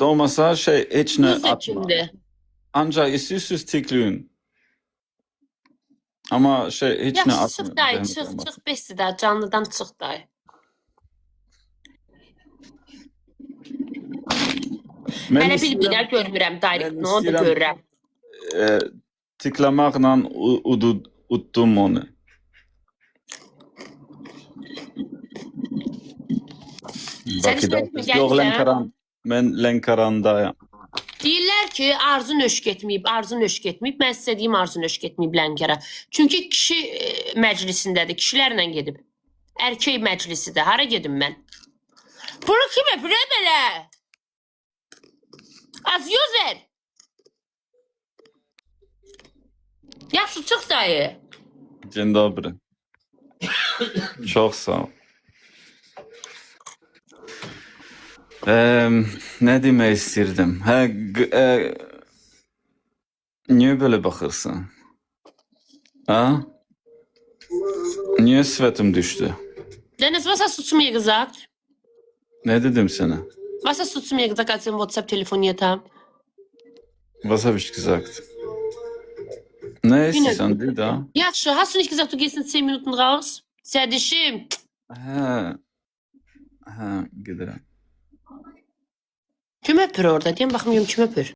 Olmasa hiç ne Düz de atma. kimdi? Ancak istiyorsunuz tikliğin. Ama hiç ne Yaxşı, çıx atmıyor. dayı, Zahmet çıx, olmaz. çıx besdir də, canlıdan çıx dayı. Ben Hələ istəyirəm, bir görmürəm dayı, ben nə onu da istəyirəm görürəm. tıklamaqla utdum onu. Sən Bakıda. işlədin mi, Yok gəlmişəm? Lenkaran. Ben Lenkaran'dayım. Deyirlər ki, arzu nöşk etməyib, arzu nöşk etməyib. Mən sizə deyim, arzu nöşk etməyib Lənkərə. Çünki kişi məclisindədir, kişilərlə gedib. Erkək məclisidir, hara gedim mən? Bunu kim yapıyor belə? Az yozer. Yaxşı, çıx dayı. Dzień dobry. Çok sağ ol. Ne demek istirdim? Niye böyle bakırsın? Ha? Niye svetim düştü? Deniz, was hast du zu mir gesagt? Ne dedim sana? Was hast du zu mir gesagt, als wir im WhatsApp telefoniert haben? Was habe ich gesagt? Ne istiyorsan de daha. Yaxşı, hast du nicht gesagt, du gehst in 10 Minuten raus? Serdişim. Ha, gidelim. Kim öpür orada? Deyim, baxmayım kim öpür.